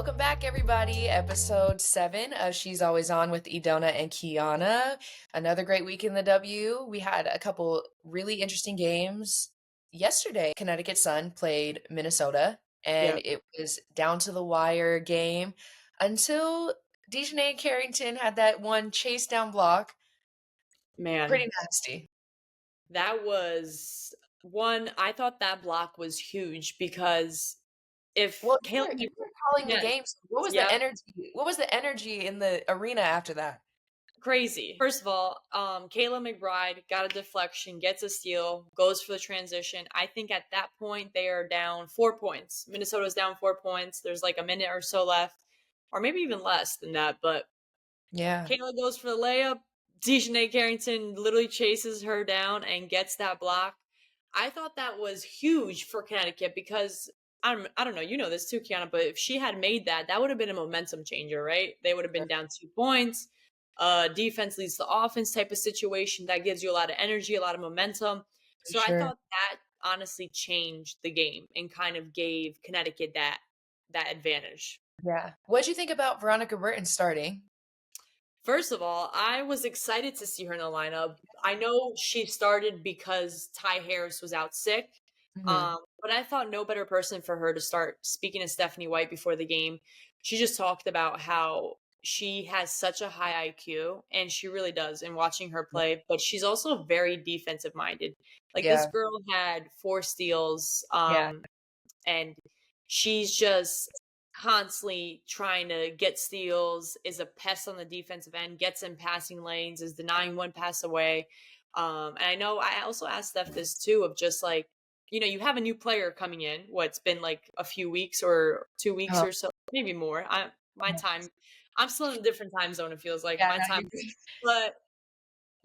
Welcome back, everybody. Episode 7 of She's Always On with Idona and Kiana. Another great week in the W. We had a couple really interesting games. Yesterday, Connecticut Sun played Minnesota, and Yeah, it was down to the wire game until Dejanay Carrington had that one chase down block. man, Pretty nasty. that was one. I thought that block was huge because if Well, Caleb, you were calling the yes, game. So what was the yep, energy? What was the energy in the arena after that? crazy. First of all, Kayla McBride got a deflection, gets a steal, goes for the transition. I think at that point they are down 4 points. Minnesota's down 4 points. There's like a minute or so left, or maybe even less than that. But Yeah. Kayla goes for the layup. Dejanay Carrington literally chases her down and gets that block. I thought that was huge for Connecticut because I don't know, you know this too, Kiana, but if she had made that, that would have been a momentum changer, right? They would have been down 2 points. Defense leads the offense type of situation that gives you a lot of energy, a lot of momentum. For So I sure. thought that honestly changed the game and kind of gave Connecticut that advantage. Yeah. What'd you think about Veronica Burton starting? First of all, I was excited to see her in the lineup. I know she started because Ty Harris was out sick, Mhm. but I thought no better person for her to start. Speaking to Stephanie White before the game, she just talked about how she has such a high IQ, and she really does in watching her play, but she's also very defensive minded. Like this Yeah. girl had 4 steals, Yeah. and she's just constantly trying to get steals, is a pest on the defensive end, gets in passing lanes, is denying one pass away. And I know I also asked Steph this too of just like, you have a new player coming in. What's been like a few weeks or 2 weeks Uh-huh. or so, maybe more. My time, I'm still in a different time zone. It feels like Yeah, my no, time, you're good. but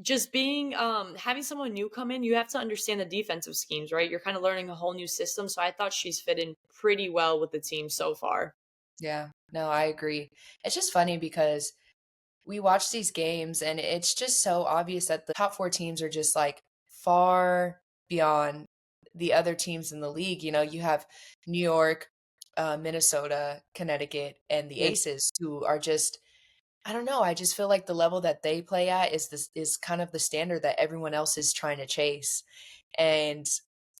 just being having someone new come in, you have to understand the defensive schemes, right? You're kind of learning a whole new system. So I thought she's fit in pretty well with the team so far. Yeah. No, I agree. It's just funny because we watch these games and it's just so obvious that the top 4 teams are just, like, far beyond the other teams in the league. You have New York, Minnesota, Connecticut, and the Yeah. Aces who are just I don't know, I just feel like the level that they play at is kind of the standard that everyone else is trying to chase. And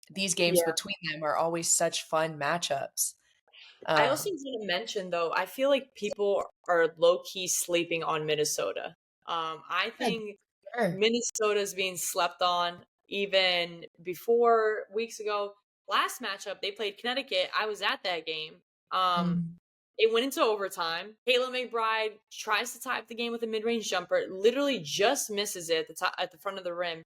these games Yeah. between them are always such fun matchups. I also Um, want to mention though, I feel like people are low key sleeping on Minnesota. I yeah, think sure. Minnesota's being slept on even before weeks ago. Last matchup, they played Connecticut. I was at that game. Um, Mhm. It went into overtime. Kayla McBride tries to tie up the game with a mid-range jumper, literally just misses it at the top, at the front of the rim.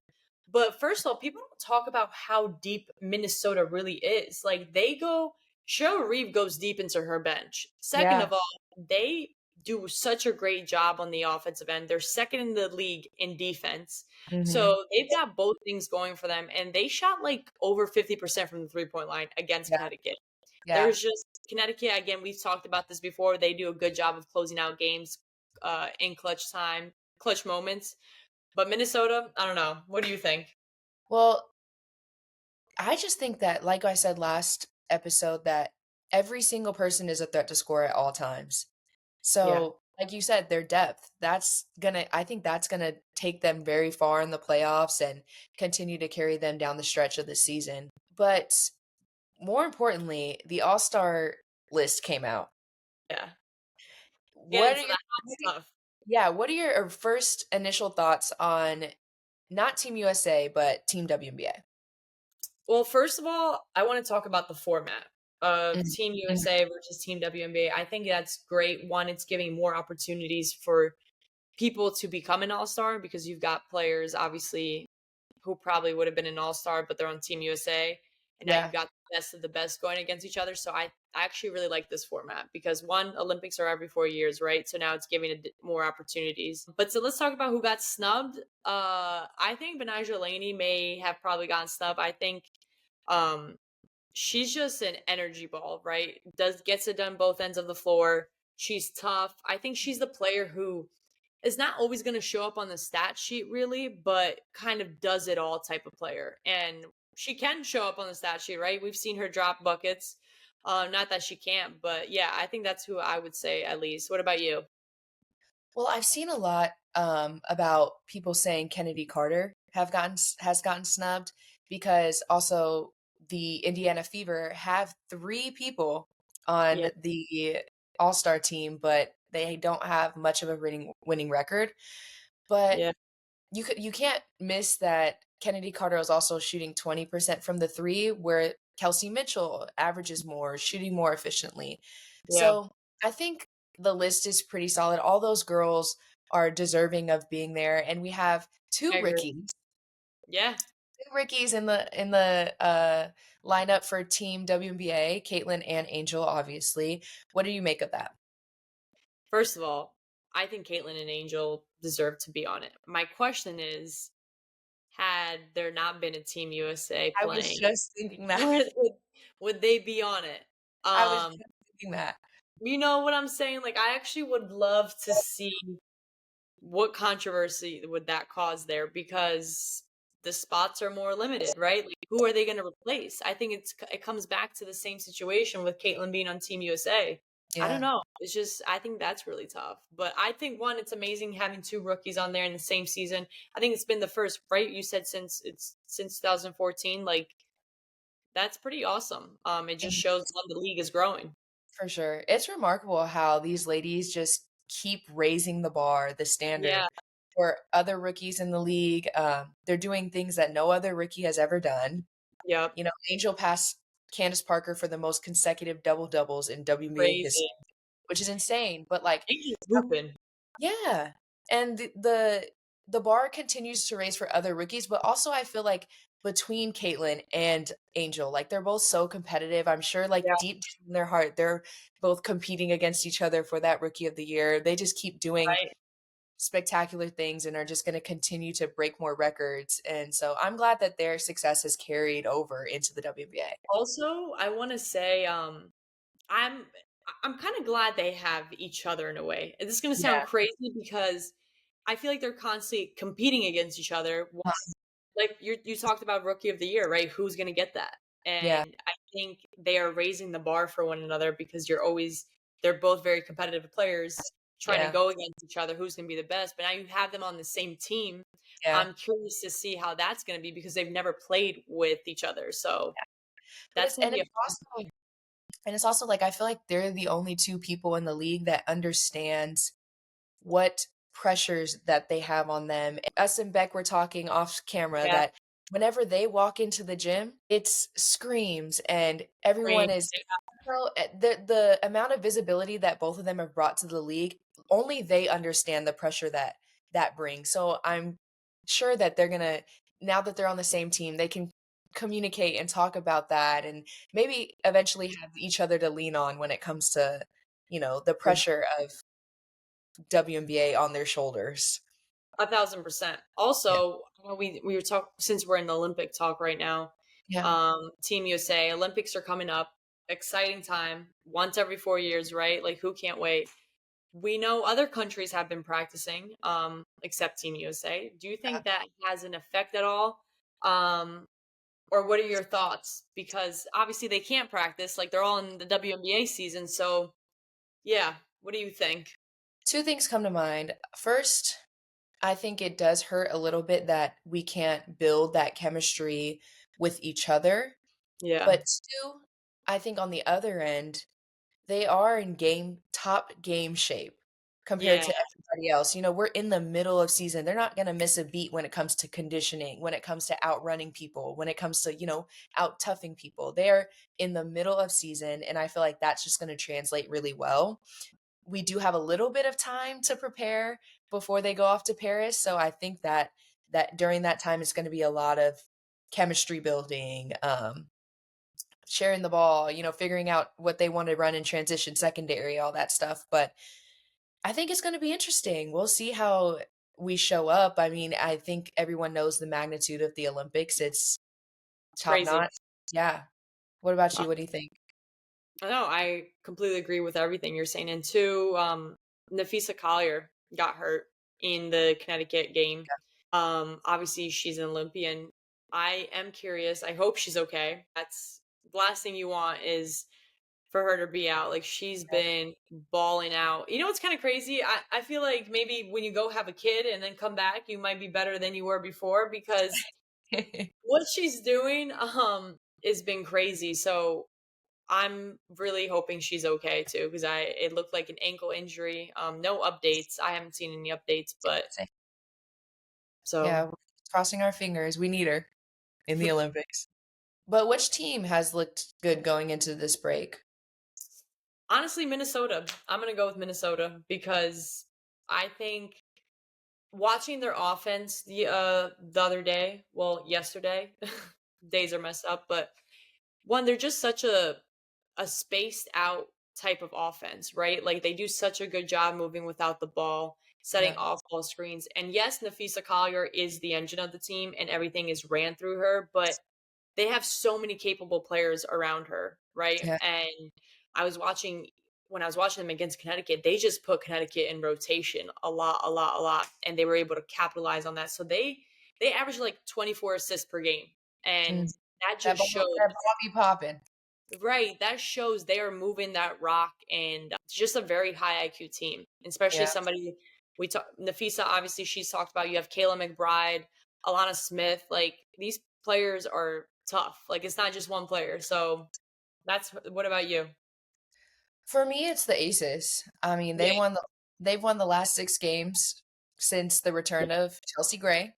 But first of all, people don't talk about how deep Minnesota really is. Like they go, Cheryl Reeve goes deep into her bench. Second Yeah. of all, they do such a great job on the offensive end. They're second in the league in defense. Mhm. So they've got both things going for them. And they shot like over 50% from the 3 point line against Yeah. Connecticut. Yeah. There's just Connecticut, again, we've talked about this before. They do a good job of closing out games in clutch time, clutch moments. But Minnesota, I don't know. What do you think? Well, I just think that, like I said last episode, that every single person is a threat to score at all times. Yeah. So, like you said, their depth, I think that's gonna take them very far in the playoffs and continue to carry them down the stretch of the season. But more importantly, the All-Star list came out. Yeah. Get What are into your the hot stuff. what are your first initial thoughts on not Team USA, but Team WNBA? Well, first of all, I want to talk about the format of Mhm. Team Mhm. USA versus Team WNBA. I think that's great. One, it's giving more opportunities for people to become an all-star because you've got players obviously who probably would have been an all-star but they're on Team USA, and now you've Yeah. got the best of the best going against each other. So I actually really like this format because one, Olympics are every 4 years, right? So now it's giving more opportunities. But so let's talk about who got snubbed. I think Benija Laney may have probably gotten snubbed. I think um she's just an energy ball, right? Does Gets it done both ends of the floor. She's tough. I think she's the player who is not always going to show up on the stat sheet really, but kind of does it all type of player. And she can show up on the stat sheet, right? We've seen her drop buckets. Not that she can't, but yeah, I think that's who I would say at least. What about you? Well, I've seen a lot about people saying Kennedy Carter has gotten snubbed because also the Indiana Fever have three people Yeah, on the All Star team, but they don't have much of a winning record. But yeah, you can't miss that Kennedy Carter is also shooting 20% from the three, where Kelsey Mitchell averages more, shooting more efficiently. yeah. So I think the list is pretty solid. All those girls are deserving of being there, and we have I agree. Yeah. two Rickies in the lineup for Team WNBA, Caitlin and Angel. Obviously, what do you make of that? First of all, I think Caitlyn and Angel deserve to be on it. My question is, had there not been a Team USA I was playing, just thinking that. would would they be on it? I was Um, just thinking that. you know what I'm saying? Like, I actually would love to see what controversy would that cause there because the spots are more limited, right? Like, who are they going to replace? I think it comes back to the same situation with Caitlyn being on Team USA. I don't Yeah, know. It's just I think that's really tough. But I think one, it's amazing having two rookies on there in the same season. I think it's been the first, right? You said since 2014. Like that's pretty awesome. It just and shows when the league is growing. for sure. It's remarkable how these ladies just keep raising the bar, the Yeah. standard for other rookies in the league. They're doing things that no other rookie has ever done. Yep. You know, Angel passed Candace Parker for the most consecutive double doubles in WNBA history, Crazy. which is insane. But like, Angel's hooping. yeah, and the bar continues to raise for other rookies, but also I feel like between Caitlyn and Angel, like they're both so competitive. I'm sure like Yeah. deep down in their heart, they're both competing against each other for that rookie of the year. They just keep doing Right. spectacular things and are just going to continue to break more records. And so I'm glad that their success has carried over into the WNBA. Also, I want to say, I'm I'm kind of glad they have each other in a way. And this is going to sound Yeah. crazy because I feel like they're constantly competing against each other. Like you talked about rookie of the year, right? Who's going to get that? Yeah. And I think they are raising the bar for one another because they're both very competitive players trying to Yeah. go against each other. Who's going to be the best? But now you have them on the same team. Yeah. I'm curious to see how that's going to be because they've never played with each other. So But that's it's going to and be it's a fun also and it's also like I feel like they're the only two people in the league that understands what pressures that they have on them. Us and Beck were talking off camera yeah, that whenever they walk into the gym, it's screams and everyone frame. is the amount of visibility that both of them have brought to the league, only they understand the pressure that that brings. So I'm sure that they're going to now that they're on the same team, they can communicate and talk about that and maybe eventually have each other to lean on when it comes to, you know, the pressure of WNBA on their shoulders. 1,000%. Yeah. Also, I know we were talk since we're in the Olympic talk right now. Yeah. Team USA Olympics are coming up. Exciting time. Once every 4 years, right? Like who can't wait? We know other countries have been practicing, except Team USA. Do you Yeah. think that has an effect at all? Um, or what are your thoughts? Because obviously they can't practice, like they're all in the WNBA season. So yeah, what do you think? Two things come to mind. First, I think it does hurt a little bit that we can't build that chemistry with each other. Yeah, But two, I think on the other end, they are in top game shape compared yeah, to everybody else. You know, we're in the middle of season. They're not going to miss a beat when it comes to conditioning, when it comes to outrunning people, when it comes to, you know, out toughing people. They're in the middle of season. And I feel like that's just going to translate really well. We do have a little bit of time to prepare before they go off to Paris. So I think that during that time it's going to be a lot of chemistry building, sharing the ball, you know, figuring out what they want to run in transition, secondary, all that stuff. But I think it's going to be interesting. We'll see how we show up. I mean, I think everyone knows the magnitude of the Olympics. It's it's top crazy. notch. Yeah. What about you? What do you think? No, I completely agree with everything you're saying. And two, Nafisa Collier got hurt in the Connecticut game. Obviously she's an Olympian. I am curious. I hope she's okay. That's the last thing you want is for her to be out. Like she's been balling out. You know what's kind of crazy? I feel like maybe when you go have a kid and then come back, you might be better than you were before because what she's doing has been crazy. So I'm really hoping she's okay too because I it looked like an ankle injury. No updates. I haven't seen any updates, but Yeah, so we're crossing our fingers. We need her in the Olympics. But which team has looked good going into this break? honestly, Minnesota. I'm gonna go with Minnesota because I think watching their offense the other day, well, yesterday, days are messed up, but one, they're just such a spaced out type of offense, right? Like they do such a good job moving without the ball, setting Yeah. off ball screens. And yes, Nafisa Collier is the engine of the team and everything is ran through her, but they have so many capable players around her, right? Yeah. And I was watching when I was watching them against Connecticut, they just put Connecticut in rotation a lot, a lot, a lot, and they were able to capitalize on that. So they averaged like 24 assists per game, and Mm. that That just ball, showed that ball be popping. right. That shows they are moving that rock, and it's just a very high IQ team, especially Yeah. somebody we talk. Nafisa, obviously, she's talked about. You have Kayla McBride, Alana Smith. Like these players are tough. Like it's not just one player. So that's what about you? For me, it's the Aces. I mean, Yeah. they've won the last 6 games since the return of Chelsea Gray.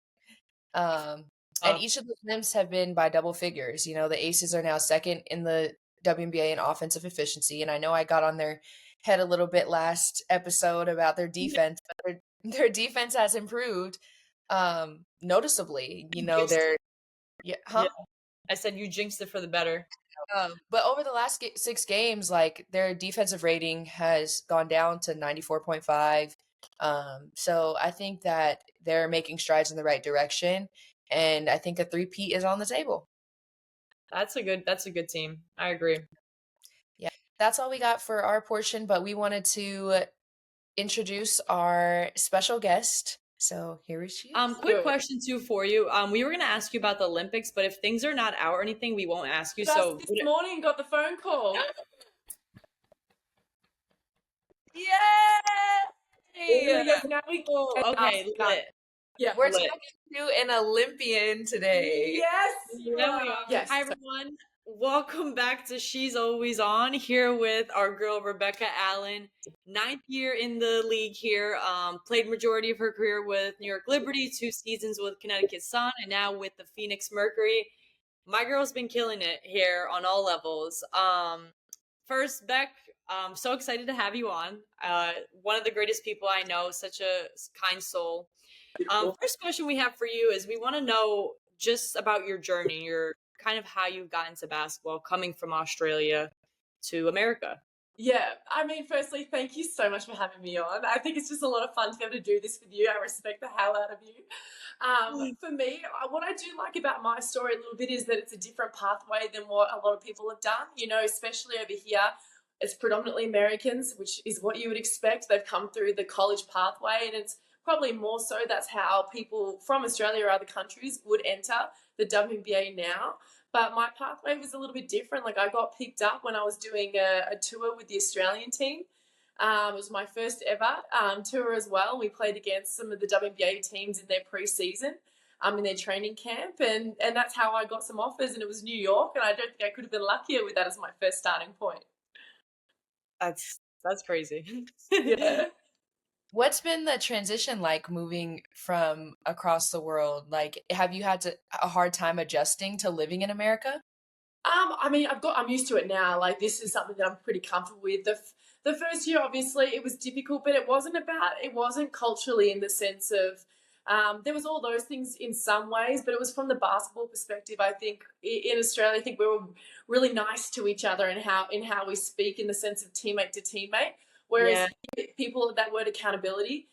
And Uh, each of the wins have been by double figures. You know, the Aces are now second in the WNBA in offensive efficiency, and I know I got on their head a little bit last episode about their defense, but their defense has improved noticeably. You you know, jinxed it. they're yeah, Yeah. huh? I said you jinxed it for the better. But over the last 6 games, like their defensive rating has gone down to 94.5. So I think that they're making strides in the right direction, and I think a three-peat is on the table. That's a good team. I agree. Yeah, that's all we got for our portion, but we wanted to introduce our special guest. So here she is. Quick question too for you. We were gonna ask you about the Olympics, but if things are not out or anything, we won't ask you. Just So this morning got the phone call. Yay! Now we can oh, ask okay, that. lit, Yeah. We're lit. talking to an Olympian today. Yes. There we are. Yes. Hi everyone. Welcome back to She's Always On here with our girl Rebecca Allen. 9th year in the league here. Played majority of her career with New York Liberty, 2 seasons with Connecticut Sun, and now with the Phoenix Mercury. My girl's been killing it here on all levels. First, Beck, I'm so excited to have you on. One of the greatest people I know, such a kind soul. First question we have for you is we want to know just about your journey, your kind of how you got into basketball coming from Australia to America. Yeah, I mean, firstly, thank you so much for having me on. I think it's just a lot of fun to be able to do this with you. I respect the hell out of you. For me, what I do like about my story a little bit is that it's a different pathway than what a lot of people have done. You know, especially over here, it's predominantly Americans, which is what you would expect. They've come through the college pathway, and it's probably more so that's how people from Australia or other countries would enter the WNBA now. But my pathway was a little bit different. Like I got picked up when I was doing a tour with the Australian team. It was my first ever tour as well. We played against some of the WNBA teams in their preseason, in their training camp, and that's how I got some offers. And it was New York, and I don't think I could have been luckier with that as my first starting point. That's crazy. Yeah. What's been the transition like moving from across the world? Like, have you had a hard time adjusting to living in America? I mean, I'm used to it now. Like this is something that I'm pretty comfortable with. The first year, obviously, it was difficult, but it wasn't culturally in the sense of, there was all those things in some ways, but it was from the basketball perspective. I think in Australia, I think we were really nice to each other in how we speak in the sense of teammate to teammate. Whereas Yeah. people, that word accountability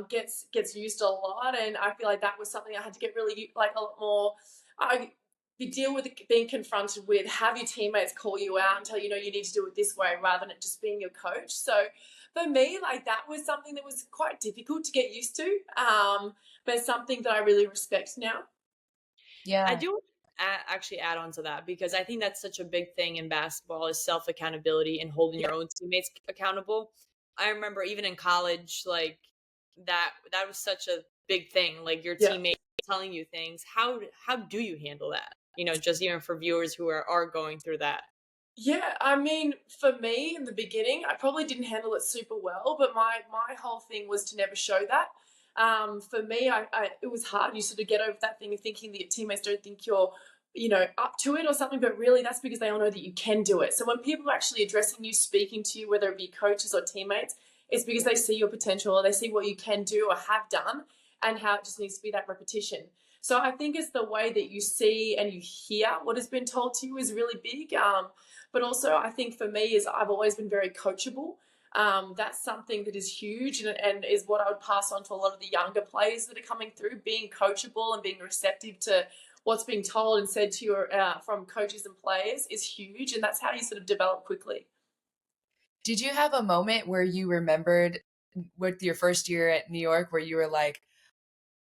gets used a lot, and I feel like that was something I had to get really like a lot more. I you deal with being confronted with have your teammates call you out and tell you, you need to do it this way rather than it just being your coach. So for me, like that was something that was quite difficult to get used to, but something that I really respect now. I Yeah. do actually add on to that, because I think that's such a big thing in basketball is self accountability and holding Yeah. your own teammates accountable. I remember even in college, like that was such a big thing. Like your Yeah. teammate telling you things. How do you handle that? Just even for viewers who are going through that. Yeah, I mean, for me in the beginning, I probably didn't handle it super well, but my whole thing was to never show that. For me, it was hard. You sort of get over that thing of thinking that your teammates don't think you're, up to it or something, but really that's because they all know that you can do it. So when people are actually addressing you, speaking to you, whether it be coaches or teammates, it's because they see your potential or they see what you can do or have done and how it just needs to be that repetition. So I think it's the way that you see and you hear what has been told to you is really big. But also, I think for me is I've always been very coachable. That's something that is huge and is what I would pass on to a lot of the younger players that are coming through. Being coachable and being receptive to what's being told and said to you from coaches and players is huge, and that's how you sort of develop quickly. Did you have a moment where you remembered with your first year at New York where you were like,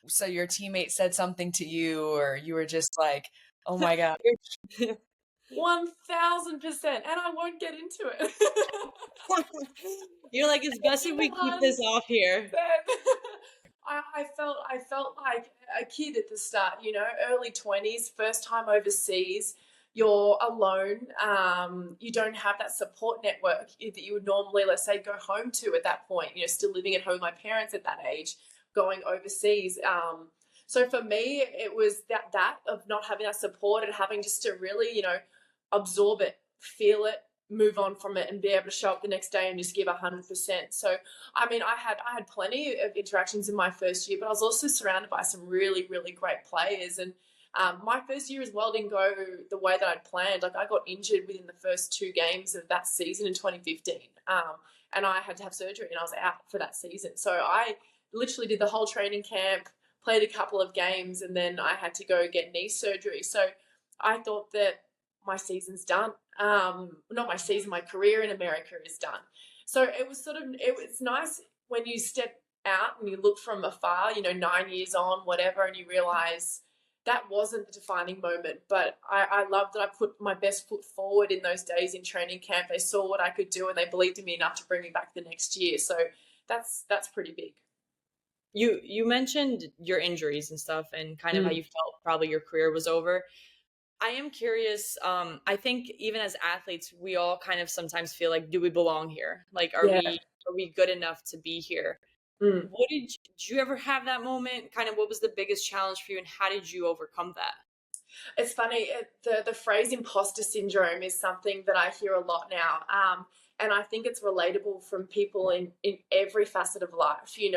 so your teammate said something to you, or you were just like, oh my God. 1000%, and I won't get into it. You're like, it's best if we keep this off here. I felt like a kid at the start, early 20s, first time overseas. You're alone. You don't have that support network that you would normally, let's say, go home to at that point. Still living at home with my parents at that age, going overseas. So for me, it was that of not having that support and having just to really, absorb it, feel it, move on from it, and be able to show up the next day and just give 100%. So I mean, I had plenty of interactions in my first year, but I was also surrounded by some really, really great players. And my first year as well didn't go the way that I'd planned. Like I got injured within the first 2 games of that season in 2015, and I had to have surgery, and I was out for that season. So I literally did the whole training camp, played a couple of games, and then I had to go get knee surgery. So I thought that my season's done. Not my season, my career in America is done. So it was nice when you step out and you look from afar, 9 years on, whatever, and you realize that wasn't the defining moment. But I love that I put my best foot forward in those days in training camp. They saw what I could do and they believed in me enough to bring me back the next year. So that's pretty big. You mentioned your injuries and stuff and kind of how you felt probably your career was over. I am curious. I think even as athletes, we all kind of sometimes feel like, do we belong here? Like, are Yeah. we good enough to be here? What did you ever have that moment? Kind of what was the biggest challenge for you and how did you overcome that? It's funny, the phrase imposter syndrome is something that I hear a lot now. And I think it's relatable from people in every facet of life. You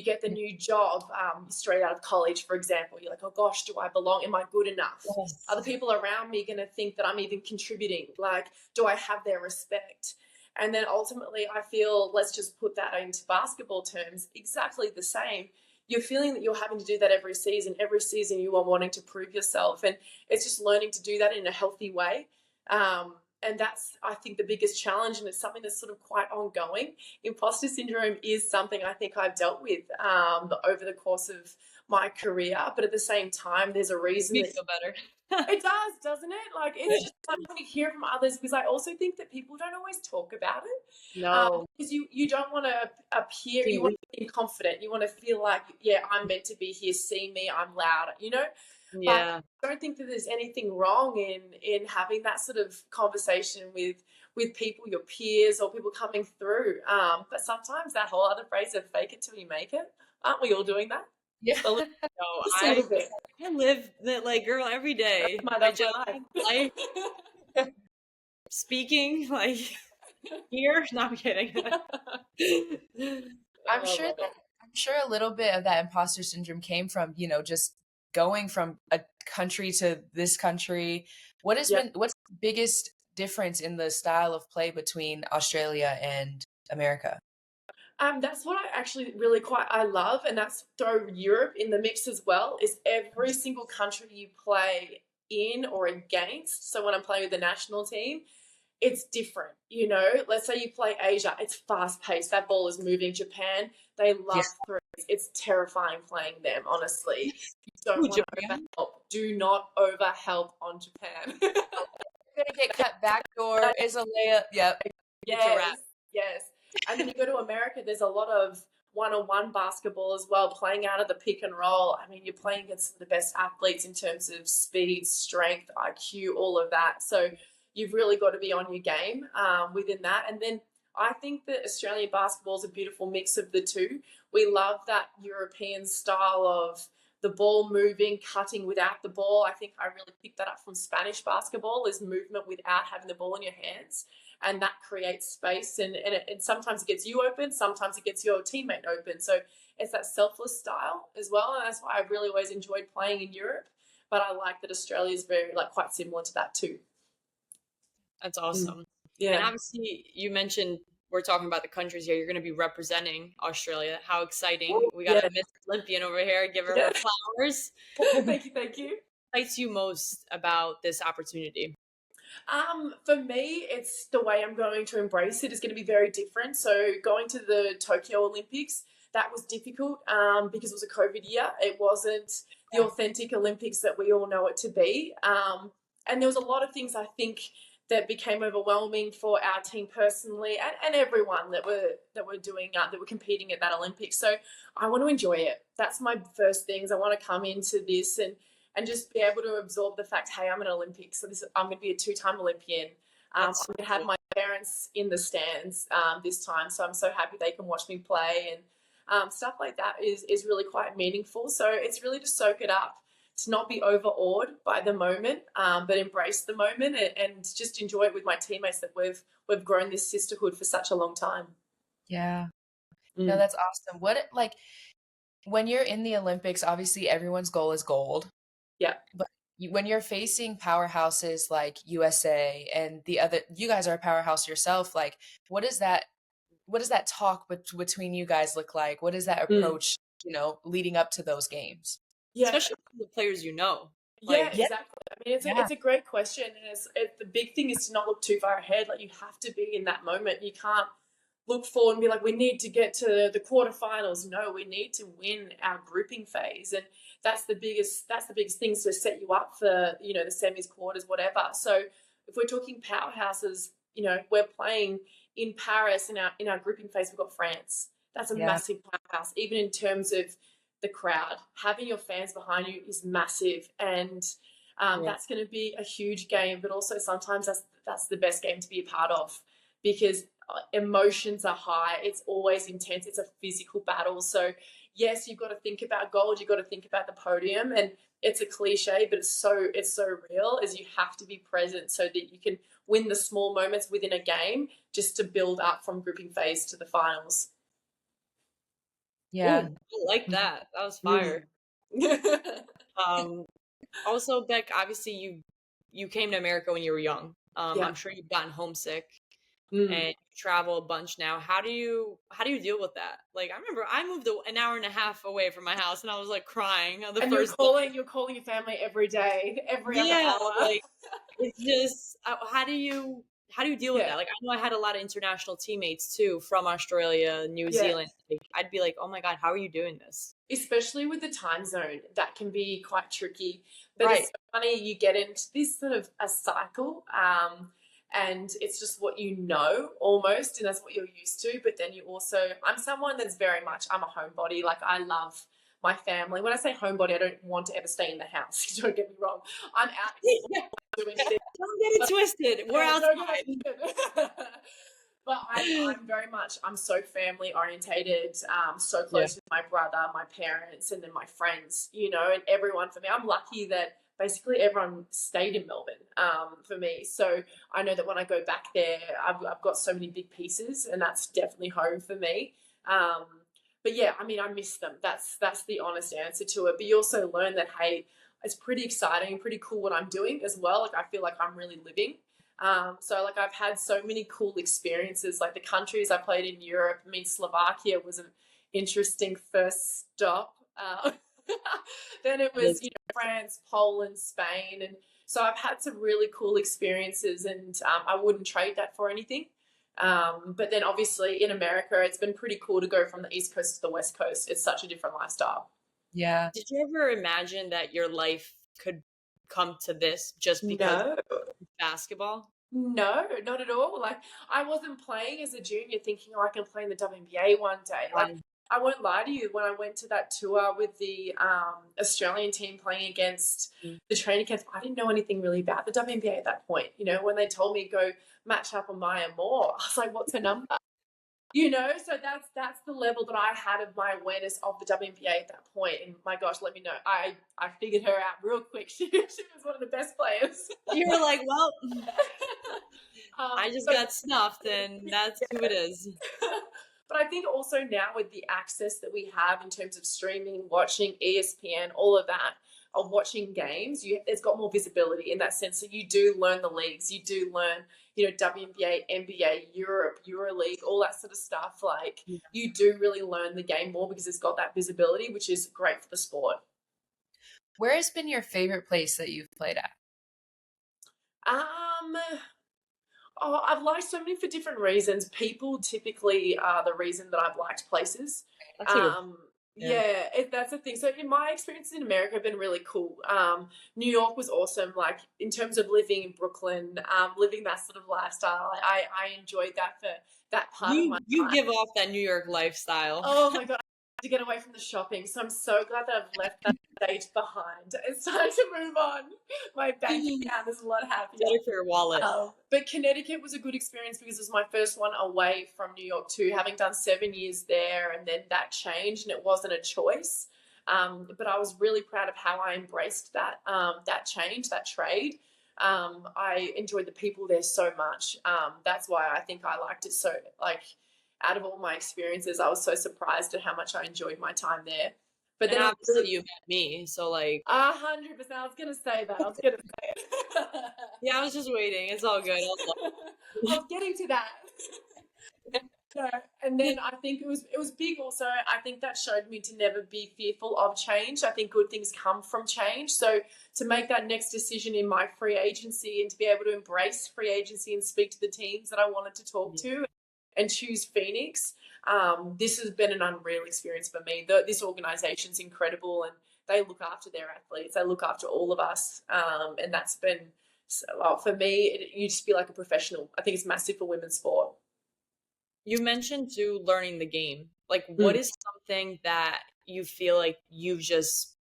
get the new job straight out of college, for example. You're like, oh gosh, do I belong? Am I good enough? Yes. Are the people around me going to think that I'm even contributing? Like, do I have their respect? And then ultimately, I feel, let's just put that into basketball terms, exactly the same. You're feeling that you're having to do that every season. Every season you are wanting to prove yourself. And it's just learning to do that in a healthy way. And that's, I think, the biggest challenge. And it's something that's sort of quite ongoing. Imposter syndrome is something I think I've dealt with over the course of my career. But at the same time, there's a reason You that feel better. it does, doesn't it? Like, it's just fun when you hear from others, because I also think that people don't always talk about it. No. Because you don't want to appear, you Seem want to be confident. You want to feel like, yeah, I'm meant to be here, see me, I'm loud. But Yeah. I don't think that there's anything wrong in having that sort of conversation with people, your peers, or people coming through. But sometimes that whole other phrase of fake it till you make it, aren't we all doing that? Yeah. No, Just a little bit. I live that like girl every day. That's I my just life. speaking like here. No, I'm kidding. I'm sure a little bit of that imposter syndrome came from, just going from a country to this country. What's the biggest difference in the style of play between Australia and America? That's what I actually really I love, and that's throw Europe in the mix as well, is every single country you play in or against. So when I'm playing with the national team, it's different, you know. Let's say you play Asia, it's fast paced, that ball is moving. Japan, they Yeah. love threes. It's terrifying playing them, honestly. You don't Ooh, want to Japan. overhelp. Do not overhelp on Japan. You're gonna get cut backdoor is a layup. Yep. It's a wrap. Yes, yes. And then you go to America, there's a lot of one-on-one basketball as well, playing out of the pick and roll. I mean, you're playing against the best athletes in terms of speed, strength, IQ, all of that. So you've really got to be on your game within that. And then I think that Australian basketball is a beautiful mix of the two. We love that European style of the ball moving, cutting without the ball. I think I really picked that up from Spanish basketball, is movement without having the ball in your hands. And that creates space, and sometimes it gets you open, sometimes it gets your teammate open. So it's that selfless style as well, and that's why I really always enjoyed playing in Europe. But I like that Australia is very quite similar to that too. That's awesome. Yeah. And obviously, you mentioned we're talking about the countries here. You're going to be representing Australia. How exciting! We got a Miss Olympian over here. Give her her flowers. Thank you, thank you. What excites you most about this opportunity? For me, it's the way I'm going to embrace it is going to be very different. So going to the Tokyo Olympics, that was difficult because it was a COVID year. It wasn't the authentic Olympics that we all know it to be. And there was a lot of things I think that became overwhelming for our team personally, and everyone that were doing that were competing at that Olympics. So I want to enjoy it. That's my first things. I want to come into this and just be able to absorb the fact, hey, I'm an Olympic, so I'm going to be a 2-time Olympian. I'm going to have my parents in the stands this time, so I'm so happy they can watch me play, and stuff like that is really quite meaningful. So it's really to soak it up, to not be overawed by the moment, but embrace the moment and just enjoy it with my teammates that we've grown this sisterhood for such a long time. Yeah. No, that's awesome. When you're in the Olympics, obviously everyone's goal is gold. Yeah. But when you're facing powerhouses like USA and you guys are a powerhouse yourself, like what does that talk between you guys look like? What is that approach, leading up to those games? Yeah. Especially the players Yeah, exactly. I mean, it's a great question, and the big thing is to not look too far ahead. Like, you have to be in that moment. You can't look forward and be like, we need to get to the quarterfinals. No, we need to win our grouping phase, and that's the biggest things to set you up for the semis, quarters, whatever. So if we're talking powerhouses, we're playing in Paris in our grouping phase. We've got France. That's a massive powerhouse, even in terms of the crowd. Having your fans behind you is massive, and that's going to be a huge game. But also sometimes that's the best game to be a part of, because emotions are high. It's always intense. It's a physical battle. So yes, you've got to think about gold. You've got to think about the podium, and it's a cliche, but it's so real. As you have to be present so that you can win the small moments within a game, just to build up from grouping phase to the finals. Yeah. Ooh, I like that. That was fire. Also, Beck, obviously you came to America when you were young. I'm sure you've gotten homesick and you travel a bunch now. How do you deal with that? Like, I remember I moved an hour and a half away from my house, and I was like crying on the and first you're calling your family every day, every other hour. Like, it's just how do you deal with that? Like, I know I had a lot of international teammates too from Australia, New Zealand. Like, I'd be like, oh my God, how are you doing this? Especially with the time zone, that can be quite tricky. But it's so funny, you get into this sort of a cycle, and it's just what you know almost, and that's what you're used to. But then I'm someone that's I'm a homebody. Like, I love my family. When I say homebody, I don't want to ever stay in the house. Don't get me wrong. I'm out doing things. Don't get it twisted. We're outside. But I'm very much, I'm so family orientated, so close with my brother, my parents, and then my friends, and everyone. For me, I'm lucky that basically everyone stayed in Melbourne for me. So I know that when I go back there, I've got so many big pieces, and that's definitely home for me. But yeah, I mean, I miss them. That's the honest answer to it. But you also learn that, hey, it's pretty exciting, pretty cool what I'm doing as well. Like, I feel like I'm really living. So like, I've had so many cool experiences, like the countries I played in Europe. I mean, Slovakia was an interesting first stop. Then it was, France, Poland, Spain. And so I've had some really cool experiences, and I wouldn't trade that for anything. But then obviously in America, it's been pretty cool to go from the East Coast to the West Coast. It's such a different lifestyle. Yeah. Did you ever imagine that your life could come to this just because No. of basketball? No, not at all. Like, I wasn't playing as a junior thinking, oh, I can play in the WNBA one day. Like, I won't lie to you, when I went to that tour with the Australian team playing against the training camps, I didn't know anything really about the WNBA at that point. When they told me go match up on Maya Moore, I was like, what's her number? So that's the level that I had of my awareness of the WNBA at that point. And my gosh, let me know. I figured her out real quick. She was one of the best players. You were like, well, I just got snuffed, and that's who it is. But I think also now with the access that we have in terms of streaming, watching, ESPN, all of that, of watching games, it's got more visibility in that sense. So you do learn the leagues, you do learn, WNBA, NBA, Europe, EuroLeague, all that sort of stuff. Like, you do really learn the game more because it's got that visibility, which is great for the sport. Where has been your favorite place that you've played at? I've liked so many for different reasons. People typically are the reason that I've liked places. That's the thing. So in my experiences in America have been really cool. New York was awesome. Like, in terms of living in Brooklyn, living that sort of lifestyle, I enjoyed that for that part of my life. You give off that New York lifestyle. Oh my God. To get away from the shopping. So I'm so glad that I've left that stage behind. It's time to move on. My bank account is a lot happier. Better for your wallet. But Connecticut was a good experience because it was my first one away from New York too, having done 7 years there, and then that changed and it wasn't a choice. But I was really proud of how I embraced that change, that trade. I enjoyed the people there so much. That's why I think I liked it so, like, out of all my experiences, I was so surprised at how much I enjoyed my time there. But then obviously you met me, so like 100%. I was gonna say that. Yeah, I was just waiting. It's all good. I was getting to that. And then I think it was big also. I think that showed me to never be fearful of change. I think good things come from change. So to make that next decision in my free agency and to be able to embrace free agency and speak to the teams that I wanted to talk to and choose Phoenix, this has been an unreal experience for me. This organization's incredible, and they look after their athletes. They look after all of us, and that's been, for me, you just be like a professional. I think it's massive for women's sport. You mentioned too learning the game. Like, what is something that you feel like you've just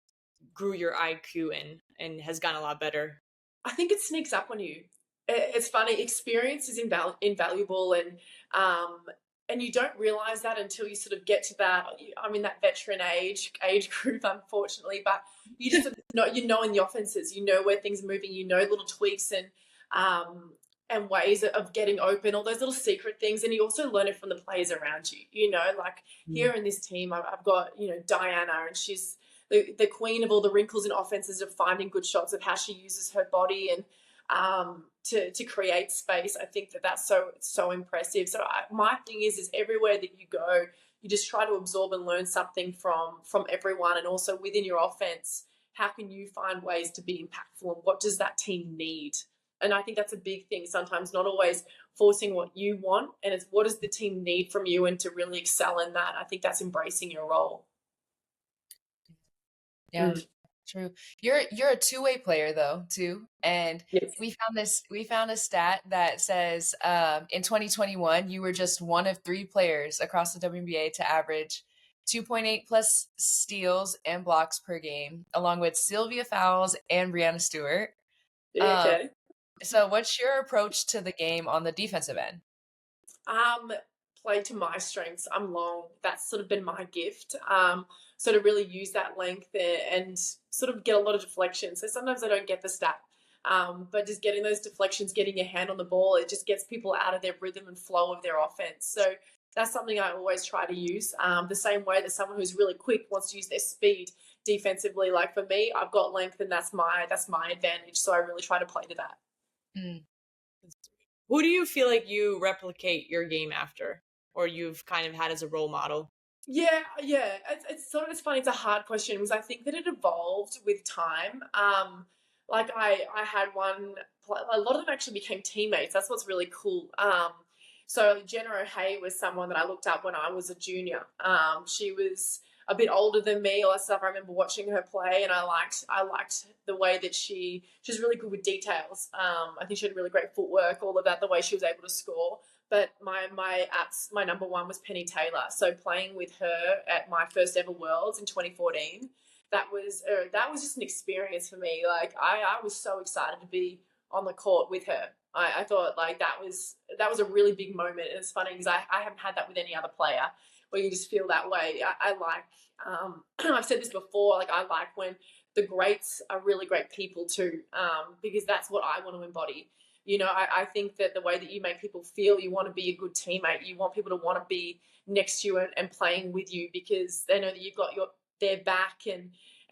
grew your IQ in and has gotten a lot better? I think it sneaks up on you. It's funny. Experience is invaluable, and you don't realize that until you sort of get to that. I'm in that veteran age group, unfortunately, but you just know, in the offenses, where things are moving, little tweaks and ways of getting open, all those little secret things. And you also learn it from the players around you, like here in this team, I've got, Diana, and she's the queen of all the wrinkles in offenses, of finding good shots, of how she uses her body and to create space. I think that's so impressive. So my thing is everywhere that you go, you just try to absorb and learn something from everyone. And also within your offense, how can you find ways to be impactful, and what does that team need? And I think that's a big thing. Sometimes not always forcing what you want, and it's what does the team need from you, and to really excel in that. I think that's embracing your role. Yeah, true. You're a two-way player though, too. And we found a stat that says in 2021 you were just one of 3 players across the WNBA to average 2.8 plus steals and blocks per game, along with Sylvia Fowles and Brianna Stewart. Okay. So what's your approach to the game on the defensive end? Play to my strengths. I'm long. That's sort of been my gift. So to really use that length and sort of get a lot of deflections. So sometimes I don't get the stat, but just getting those deflections, getting your hand on the ball, it just gets people out of their rhythm and flow of their offense. So that's something I always try to use. The same way that someone who's really quick wants to use their speed defensively. Like for me, I've got length, and that's my advantage. So I really try to play to that. Who do you feel like you replicate your game after, or you've kind of had as a role model? Yeah, yeah. It's funny. It's a hard question because I think that it evolved with time. Like I had a lot of them actually became teammates. That's what's really cool. So Jenna O'Hay was someone that I looked up when I was a junior. She was a bit older than me, all that stuff. I remember watching her play, and I liked the way that she's really good with details. I think she had really great footwork, all of that, the way she was able to score. But my number one was Penny Taylor. So playing with her at my first ever Worlds in 2014, that was just an experience for me. Like I was so excited to be on the court with her. I thought like that was a really big moment, and it's funny because I haven't had that with any other player where you just feel that way. I like I've said this before. Like I like when the greats are really great people too, because that's what I want to embody. I think that the way that you make people feel, you want to be a good teammate. You want people to want to be next to you and playing with you because they know that you've got their back and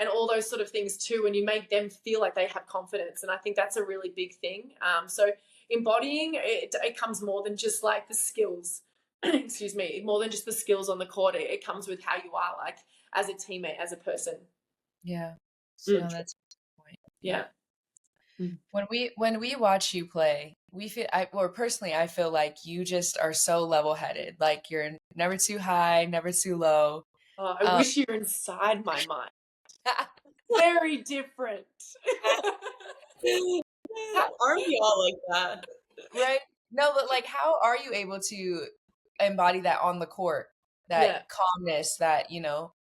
all those sort of things too. And you make them feel like they have confidence. And I think that's a really big thing. So embodying it comes more than just like the skills. Excuse me, more than just the skills on the court. It comes with how you are like as a teammate, as a person. Yeah. Mm. No, that's a good point. Yeah. When we watch you play, personally, I feel like you just are so level-headed. Like you're never too high, never too low. Oh, I Um, wish you were inside my mind. Very different. Aren't we all like that? right? No, but like, how are you able to embody that on the court? Yeah. That calmness, that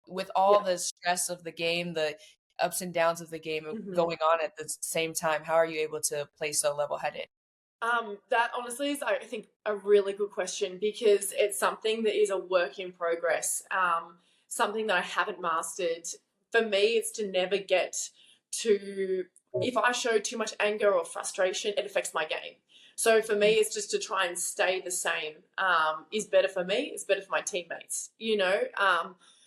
with all Yeah. the stress of the game, the ups and downs of the game Mhm. going on at the same time, how are you able to play so level-headed? That honestly is, I think, a really good question because it's something that is a work in progress. Something that I haven't mastered. For me, it's to never get to, if I show too much anger or frustration, it affects my game. So for me, it's just to try and stay the same. Is better for me, is better for my teammates.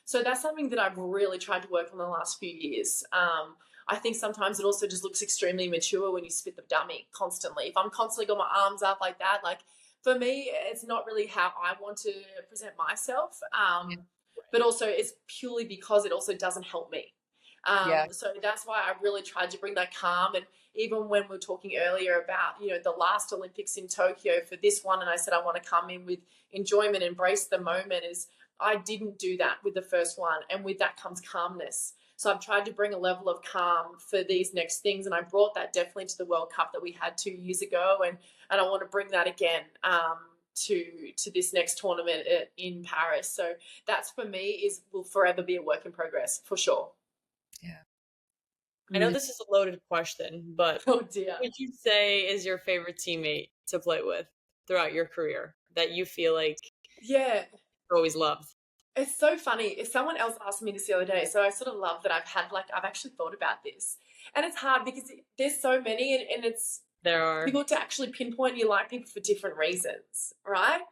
So that's something that I've really tried to work on the last few years. I think sometimes it also just looks extremely mature when you spit the dummy constantly. If I'm constantly got my arms up like that, like for me, it's not really how I want to present myself. Yeah. But also it's purely because it also doesn't help me. Yeah. So that's why I really tried to bring that calm. And even when we were talking earlier about, the last Olympics in Tokyo for this one, and I said I want to come in with enjoyment, embrace the moment, is I didn't do that with the first one. And with that comes calmness. So I've tried to bring a level of calm for these next things, and I brought that definitely to the World Cup that we had 2 years ago, and I want to bring that again to this next tournament in Paris. So that's for me will forever be a work in progress for sure. Yeah. I know Mm. this is a loaded question, but Oh who dear. would you say is your favorite teammate to play with throughout your career that you feel like Yeah. you always loved? It's so funny. If someone else asked me this the other day, so I sort of love that I've actually thought about this. And it's hard because there's so many and it's There are. difficult to actually pinpoint. You like people for different reasons, right?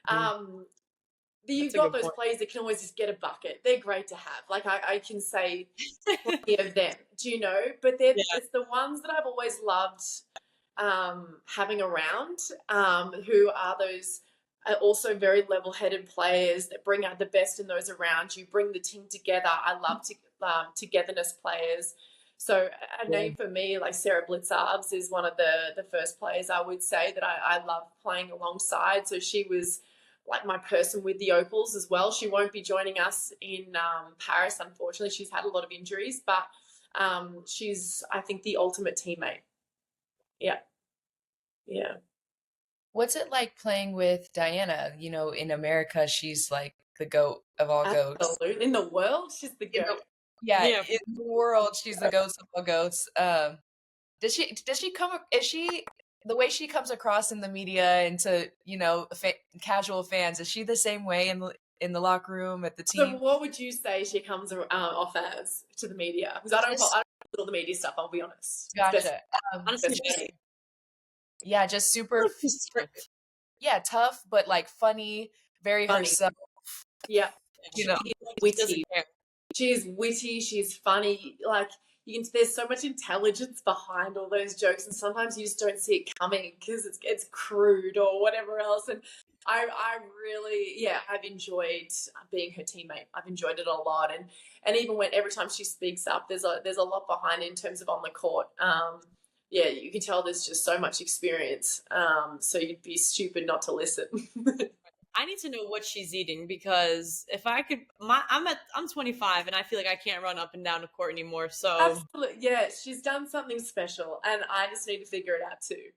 Mm, Um, that's you've a got good those point. players that can always just get a bucket. They're great to have. Like I can say plenty of them, do you know? But Yeah. it's the ones that I've always loved having around, who are those also very level-headed players that bring out the best in those around you, bring the team together. I love togetherness players. So a Yeah. name for me, like Sarah Blitzarves, is one of the first players I would say that I love playing alongside. So she was like my person with the Opals as well. She won't be joining us in Paris, unfortunately. She's had a lot of injuries, but she's, I think, the ultimate teammate. Yeah. Yeah. What's it like playing with Diana? In America, she's like the goat of all goats. Absolutely. In the world, she's the In the, goat. yeah, Yeah. in the world, she's the goat of all goats. Does she come? Is she the way she comes across in the media and to casual fans? Is she the same way in the locker room at the So, team? what would you say she comes off as to the media? Because I don't Just follow all the media stuff. I'll be honest. gotcha. Honestly, Best just me. Yeah, just super, she's super, yeah, tough, but like funny, very Funny. herself. Yeah. You She know, is She doesn't witty. care. She is witty. She's funny. Like there's so much intelligence behind all those jokes, and sometimes you just don't see it coming because it's crude or whatever else. And I really, yeah, I've enjoyed being her teammate. I've enjoyed it a lot, and even when every time she speaks up, there's a lot behind it in terms of on the court. Yeah, you can tell there's just so much experience. So you'd be stupid not to listen. I need to know what she's eating because if I could, I'm 25 and I feel like I can't run up and down the court anymore. So Absolutely, yeah, she's done something special, and I just need to figure it out too.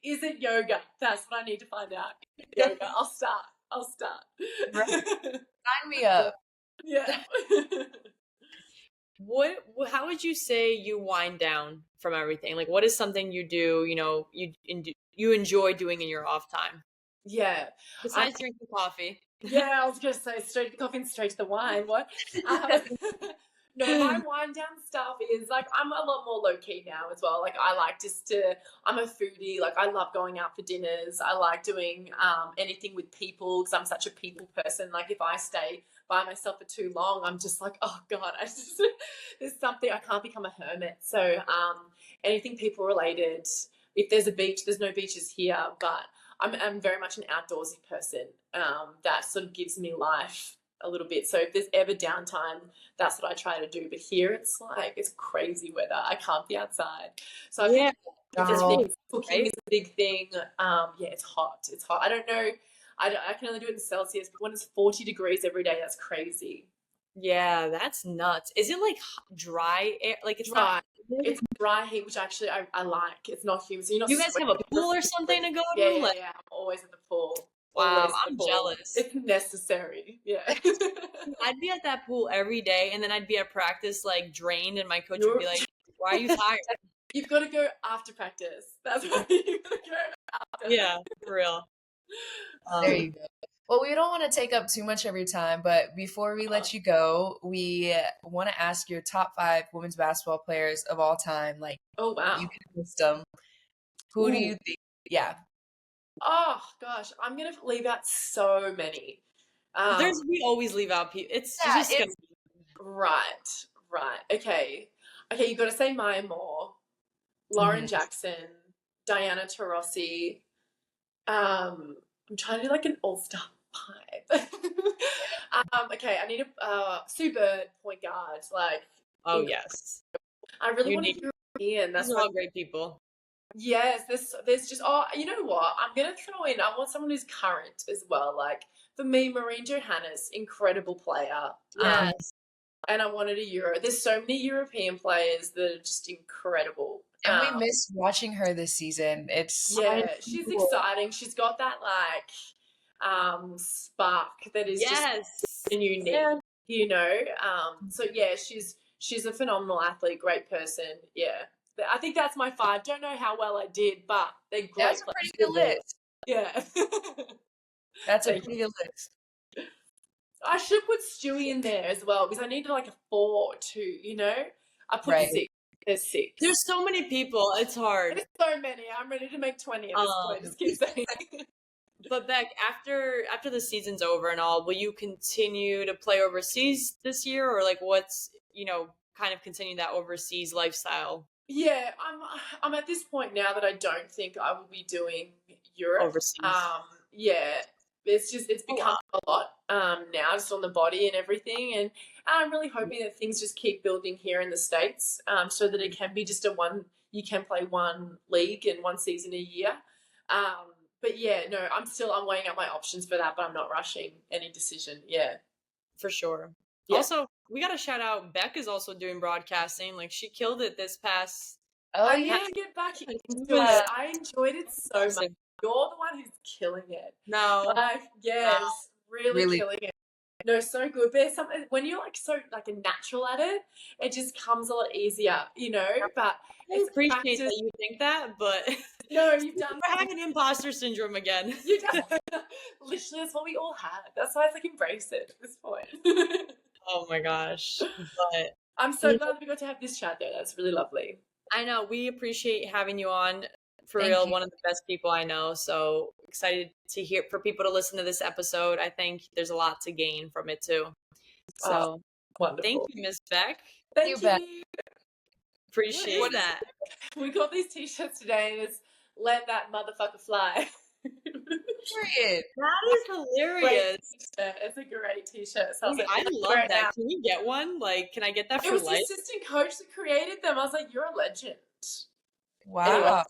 Is it yoga? That's what I need to find out. Yoga. I'll start. Right. Sign me up. Yeah. how would you say you wind down from everything? Like, what is something you do? You enjoy doing in your off time Yeah. besides drinking coffee. Yeah, I was gonna say straight to the coffee and straight to the wine. What? No, my wind down stuff is like I'm a lot more low key now as well. Like I like I'm a foodie. Like I love going out for dinners. I like doing anything with people because I'm such a people person. Like if I stay by myself for too long, I'm just like, oh god, there's something I can't become a hermit. So anything people related. If there's a beach, there's no beaches here, but I'm very much an outdoorsy person. That sort of gives me life a little bit. So if there's ever downtime, that's what I try to do. But here it's like it's crazy weather. I can't be outside. So I think cooking is a big thing. Yeah, it's hot. It's hot. I don't know. I can only do it in Celsius, but when it's 40 degrees every day, that's crazy. Yeah, that's nuts. Is it like dry air? Like it's Dry. not. It's dry heat, which actually I like. It's not humid. So you're not You guys have a pool or something to go to? Yeah, yeah, yeah. I'm always at the pool. Wow, I'm jealous. It's necessary. Yeah. I'd be at that pool every day, and then I'd be at practice like drained, and my coach would be like, "Why are you tired?" You've got to go after practice. That's why you got to go after. Yeah, for real. There you go. Well, we don't want to take up too much of your time, but before we let you go, we want to ask your top 5 women's basketball players of all time. Like, oh wow, you can list them. Who do you think? Yeah. Oh gosh, I'm gonna leave out so many. We always leave out people. It's just right. Okay. You got to say Maya Moore, Lauren Jackson, Diana Taurasi. I'm trying to do like an all-star 5. Okay, I need a Sue Bird, point guard. Like, yes, I really want to hear Ian. That's all great people. Yes, there's just you know what? I'm gonna throw in. I want someone who's current as well. Like for me, Maureen Johannes, incredible player. Yes. And I wanted a Euro. There's so many European players that are just incredible. And we missed watching her this season. She's exciting. She's got that like spark that is just unique. You know. So yeah, she's a phenomenal athlete, great person. Yeah. I think that's my 5. Don't know how well I did, but they're great. That's a pretty good list. Yeah. That's a pretty good list. I should put Stewie in there as well because I needed like a 4 too, you know? I put 6. There's 6. There's so many people. It's hard. There's so many. I'm ready to make 20 at this point. Just keep saying. But Beck, after the season's over and all, will you continue to play overseas this year, or like what's kind of continue that overseas lifestyle? Yeah, I'm at this point now that I don't think I will be doing Europe overseas. Yeah, it's become a lot now, just on the body and everything, and I'm really hoping that things just keep building here in the States, so that it can be just you can play one league and one season a year. But yeah, no, I'm weighing up my options for that, but I'm not rushing any decision. Yeah, for sure. Yeah. Also, we got to shout out Beck is also doing broadcasting. Like she killed it this past. I need to get back into it. I enjoyed it so much. You're the one who's killing it. No. Yes, really killing it. No, so good. There's something when you're like so like a natural at it, it just comes a lot easier, you know. But I appreciate that you think that, but no, you've done. We're having imposter syndrome again. Literally, that's what we all have. That's why it's like embrace it at this point. Oh my gosh. But I'm so glad we got to have this chat though. That's really lovely. I know. We appreciate having you on. For real, one of the best people I know. So excited to hear for people to listen to this episode. I think there's a lot to gain from it too. So wonderful. Thank you, Miss Beck. Thank you, Beck. Appreciate that. We got these t-shirts today and it's let that motherfucker fly. Period. That is hilarious. It's a great t-shirt. So Wait, I love that. Can we get one? Like, can I get that It for was the life? assistant coach that created them. I was like, you're a legend. Wow. Anyway,